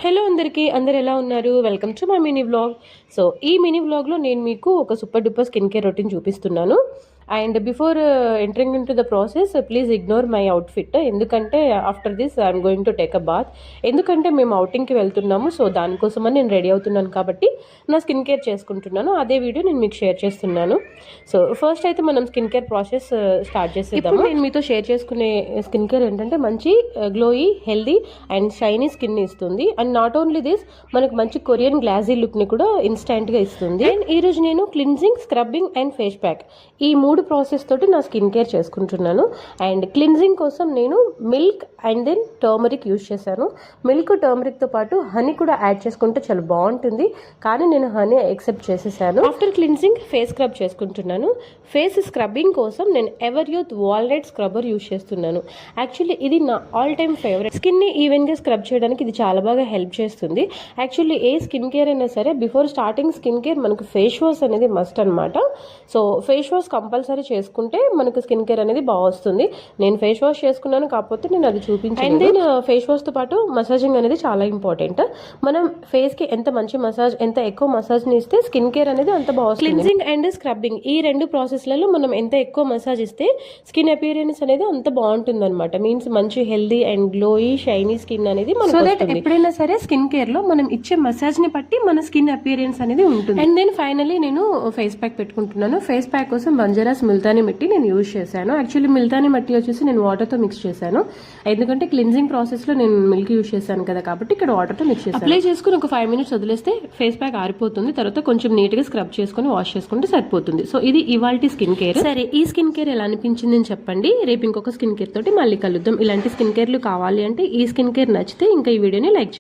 Hello అందరు ఎలా ఉన్నారు? Welcome to my mini vlog. So ఈ మినీ వ్లాగ్లో నేను మీకు ఒక super duper skin care routine చూపిస్తున్నాను. And before entering into the process please ignore my outfit. ఎందుకంటే after this I'm going to take a bath. ఎందుకంటే మేము అవుటింగ్కి వెళ్తున్నాము. సో దానికోసమని నేను రెడీ అవుతున్నాను కాబట్టి నా స్కిన్ కేర్ చేసుకుంటున్నాను. అదే వీడియో నేను మీకు షేర్ చేస్తున్నాను. సో ఫస్ట్ అయితే మనం స్కిన్ కేర్ ప్రాసెస్ స్టార్ట్ చేసేద్దాము. నేను మీతో షేర్ చేసుకునే స్కిన్ కేర్ ఏంటంటే మంచి glowy, healthy and shiny skin ఇస్తుంది. అండ్ నాట్ ఓన్లీ దిస్, మనకు మంచి కొరియన్ గ్లాజీ లుక్ ని కూడా ఇన్స్టెంట్ గా ఇస్తుంది. అండ్ ఈ రోజు నేను cleansing, scrubbing and face pack ఈ 3 ప్రాసెస్ తోటి నా స్కిన్ కేర్ చేసుకుంటున్నాను. అండ్ క్లిన్జింగ్ కోసం నేను milk and then turmeric use చేశాను. మిల్క్, టర్మరిక్ తో పాటు హనీ కూడా యాడ్ చేసుకుంటే చాలా బాగుంటుంది, కానీ నేను హనీ యాక్సెప్ట్ చేసేసాను. ఆఫ్టర్ క్లిన్జింగ్ ఫేస్ స్క్రబ్ చేసుకుంటున్నాను. ఫేస్ స్క్రబ్బింగ్ కోసం నేను ever youth walnut scrubber use చేస్తున్నాను. యాక్చువల్లీ ఇది నా ఆల్ టైమ్ ఫేవరెట్. స్కిన్ ని ఈవెన్ గా స్క్రబ్ చేయడానికి ఇది చాలా బాగా హెల్ప్ చేస్తుంది. యాక్చువల్లీ ఏ స్కిన్ కేర్ అయినా సరే బిఫోర్ స్టార్టింగ్ స్కిన్ కేర్ మనకు ఫేస్ వాష్ అనేది మస్ట్ అనమాట. సో ఫేస్ వాష్ కంపల్సరీ చేసుకుంటే మనకు స్కిన్ కేర్ అనేది బాగా వస్తుంది. నేను ఫేస్ వాష్ చేసుకున్నాను, కాకపోతే నేను అది చూపించాను. అండ్ దెన్ ఫేస్ వాష్ తో పాటు మసాజింగ్ అనేది చాలా ఇంపార్టెంట్. మనం ఫేస్ కి ఎంత మంచి మసాజ్, ఎంత ఎక్కువ మసాజ్ ని ఇస్తే స్కిన్ కేర్ అనేది అంత బాగుంటుంది. క్లిన్జింగ్ అండ్ స్క్రబ్బింగ్ ఈ 2 ప్రాసెస్లలో మనం ఎంత ఎక్కువ మసాజ్ ఇస్తే స్కిన్ అపియరెన్స్ అనేది అంత బాగుంటుంది అనమాట. మీన్స్ మంచి healthy and glowy, shiny skin అనేది మనకు వస్తుంది. ఎప్పుడైనా సరే స్కిన్ కేర్ లో మనం ఇచ్చే మసాజ్ ని బట్టి మన స్కిన్ అపియరెన్స్ అనేది ఉంటుంది. అండ్ దెన్ ఫైనలీ నేను ఫేస్ ప్యాక్ పెట్టుకుంటున్నాను. ఫేస్ ప్యాక్ కోసం బంజారాస్ ముల్తానీ మట్టి నేను యూజ్ చేశాను. యాక్చువల్లీ ముల్తానీ మట్టి వచ్చేసి నేను వాటర్ తో మిక్స్ చేశాను. ఎందుకంటే క్లిన్జింగ్ ప్రాసెస్ లో నేను మిల్క్ యూజ్ చేశాను కదా, కాబట్టి ఇక్కడ వాటర్ తో మిక్స్ చేశాను. అప్లై చేసుకుని ఒక 5 minutes వదిలేస్తే ఫేస్ ప్యాక్ ఆరిపోతుంది. తర్వాత కొంచెం నీట్ గా స్క్రబ్ చేసుకుని వాష్ చేసుకుంటే సరిపోతుంది. సో ఇది ఇవాల్టి స్కిన్ కేర్. సరే, ఈ స్కిన్ కేర్ ఎలా అనిపించింది అని చెప్పండి. రేపు ఇంకొక స్కిన్ కేర్ తోటి మళ్ళీ కలుద్దాం. ఇలాంటి స్కిన్ కేర్లు కావాలి అంటే, ఈ స్కిన్ కేర్ నచ్చితే ఇంకా ఈ వీడియోని లైక్